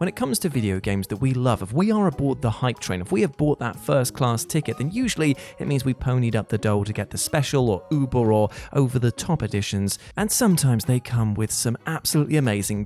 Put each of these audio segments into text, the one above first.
when it comes to video games that we love, if we are aboard the hype train, if we have bought that first class ticket, then usually it means we ponied up the dough to get the special or uber or over-the-top editions, and sometimes they come with some absolutely amazing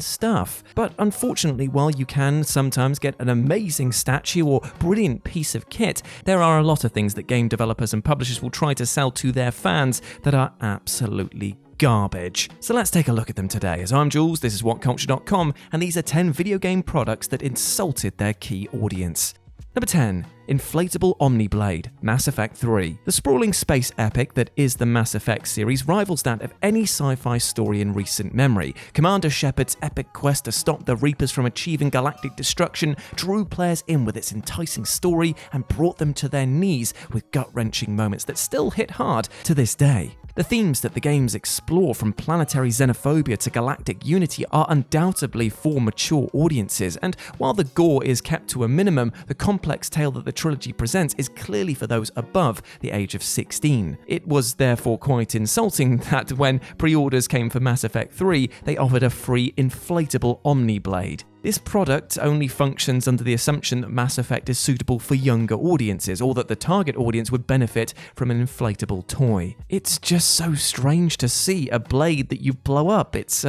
stuff. But unfortunately, while you can sometimes get an amazing statue or brilliant piece of kit, there are a lot of things that game developers and publishers will try to sell to their fans that are absolutely garbage. So let's take a look at them today. As I'm Jules, this is WhatCulture.com, and these are 10 video game products that insulted their key audience. Number 10. Inflatable OMNI-BLADE, Mass Effect 3. The sprawling space epic that is the Mass Effect series rivals that of any sci-fi story in recent memory. Commander Shepard's epic quest to stop the Reapers from achieving galactic destruction drew players in with its enticing story and brought them to their knees with gut-wrenching moments that still hit hard to this day. The themes that the games explore, from planetary xenophobia to galactic unity, are undoubtedly for mature audiences, and while the gore is kept to a minimum, the complex tale that the trilogy presents is clearly for those above the age of 16. It was therefore quite insulting that when pre-orders came for Mass Effect 3, they offered a free inflatable OMNI-BLADE. This product only functions under the assumption that Mass Effect is suitable for younger audiences, or that the target audience would benefit from an inflatable toy. It's just so strange to see a blade that you blow up. It's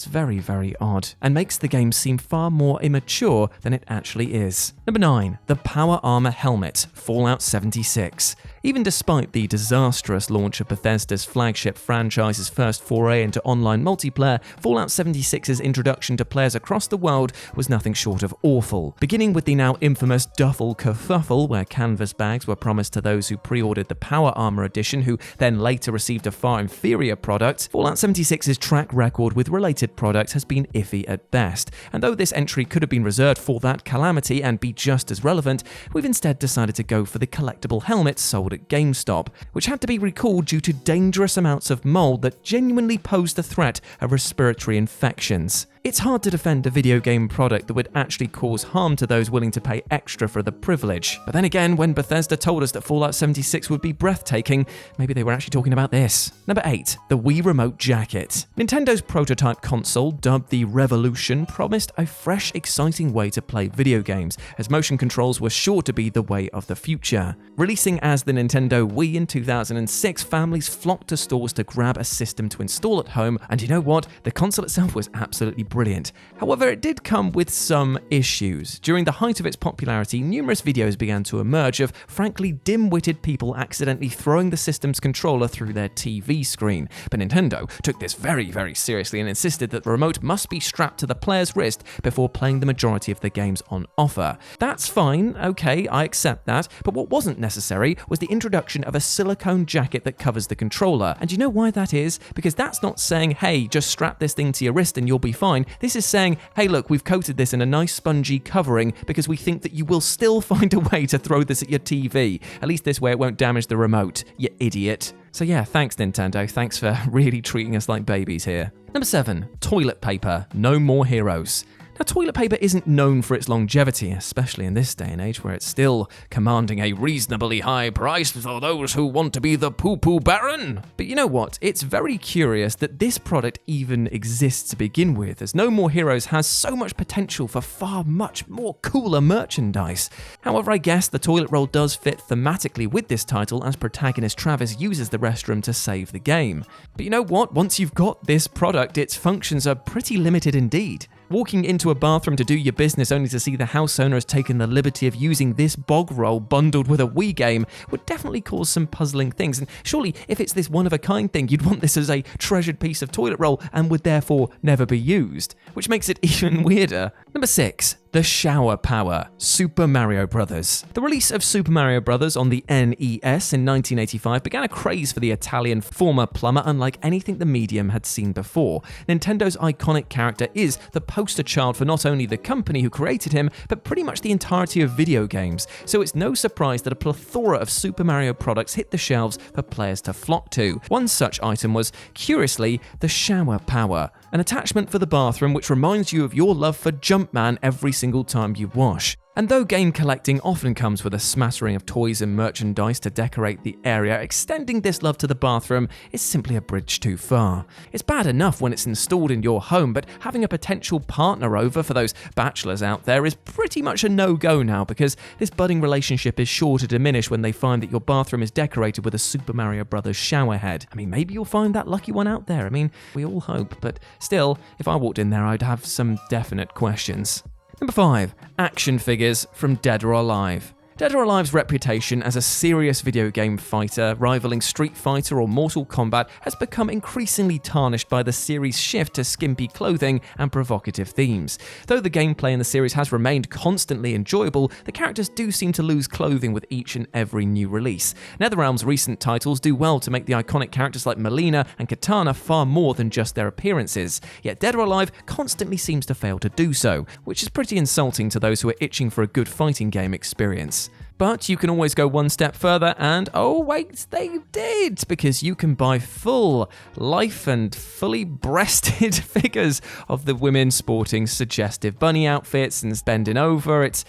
very, very odd, and makes the game seem far more immature than it actually is. Number 9. The Power Armor Helmet, Fallout 76. Even despite the disastrous launch of Bethesda's flagship franchise's first foray into online multiplayer, Fallout 76's introduction to players across the world was nothing short of awful. Beginning with the now infamous duffel kerfuffle, where canvas bags were promised to those who pre-ordered the Power Armor Edition, who then later received a far inferior product, Fallout 76's track record with related products has been iffy at best. And though this entry could have been reserved for that calamity and be just as relevant, we've instead decided to go for the collectible helmet sold at GameStop, which had to be recalled due to dangerous amounts of mold that genuinely posed the threat of respiratory infections. It's hard to defend a video game product that would actually cause harm to those willing to pay extra for the privilege. But then again, when Bethesda told us that Fallout 76 would be breathtaking, maybe they were actually talking about this. Number 8. The Wii Remote Jacket. Nintendo's prototype console, dubbed the Revolution, promised a fresh, exciting way to play video games, as motion controls were sure to be the way of the future. Releasing as the Nintendo Wii in 2006, families flocked to stores to grab a system to install at home, and you know what? The console itself was absolutely brilliant. However, it did come with some issues. During the height of its popularity, numerous videos began to emerge of frankly dim-witted people accidentally throwing the system's controller through their TV screen. But Nintendo took this very, very seriously and insisted that the remote must be strapped to the player's wrist before playing the majority of the games on offer. That's fine, okay, I accept that, but what wasn't necessary was the introduction of a silicone jacket that covers the controller. And you know why that is? Because that's not saying, hey, just strap this thing to your wrist and you'll be fine. This is saying, hey look, we've coated this in a nice spongy covering because we think that you will still find a way to throw this at your TV. At least this way it won't damage the remote, you idiot. So yeah, thanks Nintendo, thanks for really treating us like babies here. Number 7. Toilet paper, no more heroes. Now, toilet paper isn't known for its longevity, especially in this day and age where it's still commanding a reasonably high price for those who want to be the poo-poo baron. But you know what? It's very curious that this product even exists to begin with, as No More Heroes has so much potential for far much more cooler merchandise. However, I guess the toilet roll does fit thematically with this title, as protagonist Travis uses the restroom to save the game. But you know what? Once you've got this product, its functions are pretty limited indeed. Walking into a bathroom to do your business only to see the house owner has taken the liberty of using this bog roll bundled with a Wii game would definitely cause some puzzling things. And surely, if it's this one-of-a-kind thing, you'd want this as a treasured piece of toilet roll and would therefore never be used, which makes it even weirder. Number 6. The Shower Power, Super Mario Bros. The release of Super Mario Bros. On the NES in 1985 began a craze for the Italian former plumber unlike anything the medium had seen before. Nintendo's iconic character is the poster child for not only the company who created him, but pretty much the entirety of video games, so it's no surprise that a plethora of Super Mario products hit the shelves for players to flock to. One such item was, curiously, the Shower Power, an attachment for the bathroom which reminds you of your love for Jumpman every single time you wash. And though game collecting often comes with a smattering of toys and merchandise to decorate the area, extending this love to the bathroom is simply a bridge too far. It's bad enough when it's installed in your home, but having a potential partner over for those bachelors out there is pretty much a no-go now, because this budding relationship is sure to diminish when they find that your bathroom is decorated with a Super Mario Bros. Shower head. I mean, maybe you'll find that lucky one out there. I mean, we all hope, but still, if I walked in there, I'd have some definite questions. Number 5. Action figures from Dead or Alive. Dead or Alive's reputation as a serious video game fighter, rivaling Street Fighter or Mortal Kombat, has become increasingly tarnished by the series' shift to skimpy clothing and provocative themes. Though the gameplay in the series has remained constantly enjoyable, the characters do seem to lose clothing with each and every new release. NetherRealm's recent titles do well to make the iconic characters like Melina and Katana far more than just their appearances, yet Dead or Alive constantly seems to fail to do so, which is pretty insulting to those who are itching for a good fighting game experience. But you can always go one step further and, oh wait, they did, because you can buy full life and fully breasted figures of the women sporting suggestive bunny outfits and bending over. It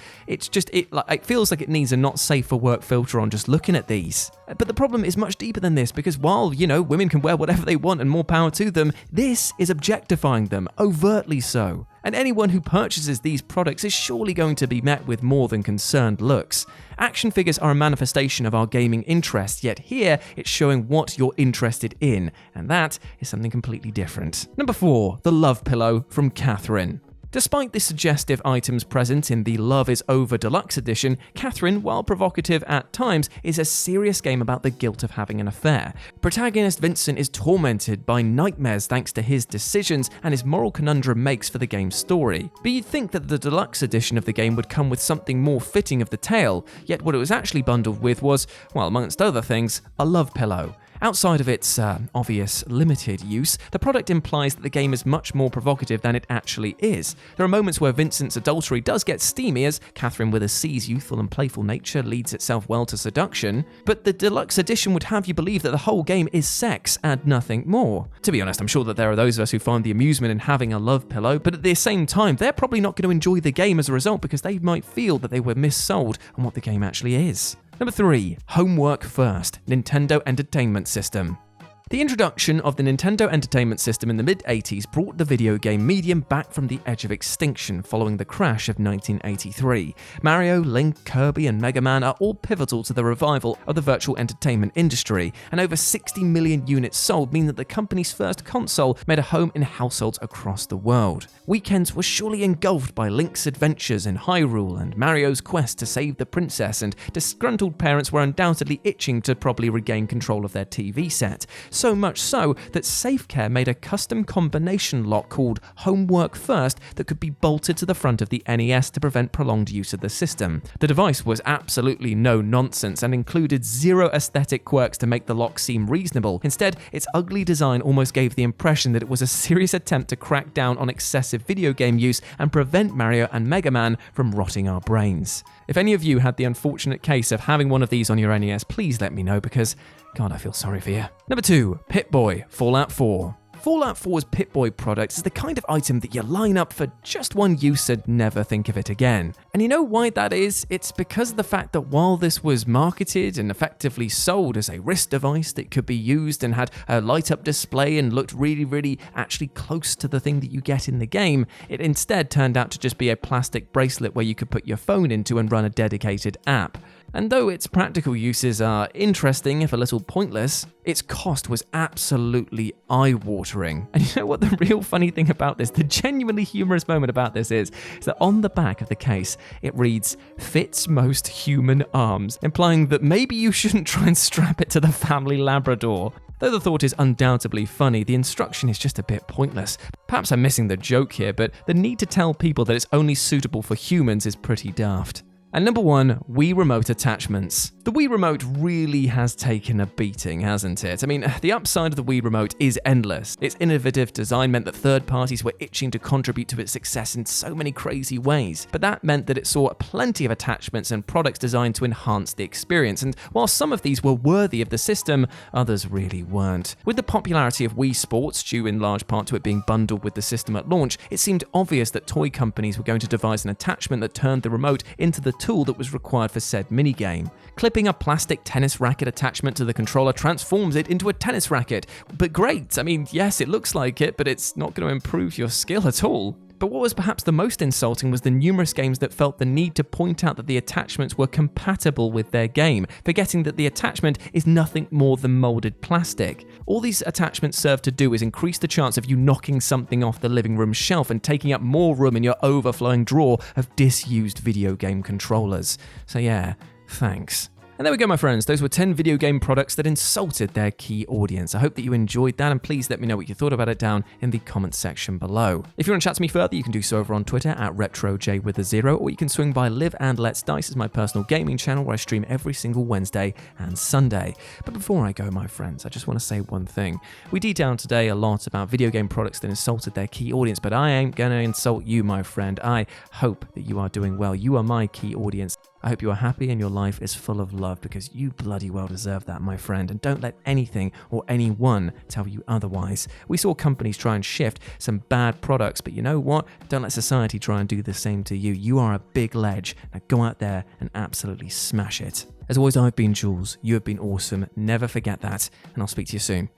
feels like it needs a not safe for work filter on just looking at these. But the problem is much deeper than this, because while, women can wear whatever they want and more power to them, this is objectifying them, overtly so. And anyone who purchases these products is surely going to be met with more than concerned looks. Action figures are a manifestation of our gaming interest, yet here it's showing what you're interested in, and that is something completely different. Number 4, the love pillow from Catherine. Despite the suggestive items present in the Love is Over Deluxe Edition, Catherine, while provocative at times, is a serious game about the guilt of having an affair. Protagonist Vincent is tormented by nightmares thanks to his decisions and his moral conundrum makes for the game's story. But you'd think that the deluxe edition of the game would come with something more fitting of the tale, yet what it was actually bundled with was, well, amongst other things, a love pillow. Outside of its obvious limited use, the product implies that the game is much more provocative than it actually is. There are moments where Vincent's adultery does get steamy as Catherine, with a C's youthful and playful nature, leads itself well to seduction, but the deluxe edition would have you believe that the whole game is sex and nothing more. To be honest, I'm sure that there are those of us who find the amusement in having a love pillow, but at the same time, they're probably not going to enjoy the game as a result because they might feel that they were missold on what the game actually is. Number 3, Homework First, Nintendo Entertainment System. The introduction of the Nintendo Entertainment System in the mid-80s brought the video game medium back from the edge of extinction following the crash of 1983. Mario, Link, Kirby, and Mega Man are all pivotal to the revival of the virtual entertainment industry, and over 60 million units sold mean that the company's first console made a home in households across the world. Weekends were surely engulfed by Link's adventures in Hyrule and Mario's quest to save the princess, and disgruntled parents were undoubtedly itching to probably regain control of their TV set. So much so that SafeCare made a custom combination lock called Homework First that could be bolted to the front of the NES to prevent prolonged use of the system. The device was absolutely no nonsense and included zero aesthetic quirks to make the lock seem reasonable. Instead, its ugly design almost gave the impression that it was a serious attempt to crack down on excessive video game use and prevent Mario and Mega Man from rotting our brains. If any of you had the unfortunate case of having one of these on your NES, please let me know because, God, I feel sorry for you. Number 2, Pip-Boy, Fallout 4. Fallout 4's Pip-Boy product is the kind of item that you line up for just one use and never think of it again. And you know why that is? It's because of the fact that while this was marketed and effectively sold as a wrist device that could be used and had a light-up display and looked really actually close to the thing that you get in the game, it instead turned out to just be a plastic bracelet where you could put your phone into and run a dedicated app. And though its practical uses are interesting if a little pointless, its cost was absolutely eye-watering. And you know what the real funny thing about this, the genuinely humorous moment about this is that on the back of the case, it reads, "Fits most human arms," implying that maybe you shouldn't try and strap it to the family Labrador. Though the thought is undoubtedly funny, the instruction is just a bit pointless. Perhaps I'm missing the joke here, but the need to tell people that it's only suitable for humans is pretty daft. And number 1, Wii Remote attachments. The Wii Remote really has taken a beating, hasn't it? I mean, the upside of the Wii Remote is endless. Its innovative design meant that third parties were itching to contribute to its success in so many crazy ways. But that meant that it saw plenty of attachments and products designed to enhance the experience. And while some of these were worthy of the system, others really weren't. With the popularity of Wii Sports, due in large part to it being bundled with the system at launch, it seemed obvious that toy companies were going to devise an attachment that turned the remote into the tool that was required for said minigame. Clipping a plastic tennis racket attachment to the controller transforms it into a tennis racket. But great, I mean, yes, it looks like it, but it's not going to improve your skill at all. But what was perhaps the most insulting was the numerous games that felt the need to point out that the attachments were compatible with their game, forgetting that the attachment is nothing more than molded plastic. All these attachments serve to do is increase the chance of you knocking something off the living room shelf and taking up more room in your overflowing drawer of disused video game controllers. So yeah, thanks. And there we go, my friends. Those were 10 video game products that insulted their key audience. I hope that you enjoyed that, and please let me know what you thought about it down in the comments section below. If you want to chat to me further, you can do so over on Twitter at RetroJ0, or you can swing by Live and Let's Dice as my personal gaming channel where I stream every single Wednesday and Sunday. But before I go, my friends, I just want to say one thing. We detailed today a lot about video game products that insulted their key audience, but I ain't gonna insult you, my friend. I hope that you are doing well. You are my key audience. I hope you are happy and your life is full of love, because you bloody well deserve that, my friend, and don't let anything or anyone tell you otherwise. We saw companies try and shift some bad products, but you know what? Don't let society try and do the same to you. You are a big ledge. Now go out there and absolutely smash it. As always, I've been Jules. You have been awesome. Never forget that, and I'll speak to you soon.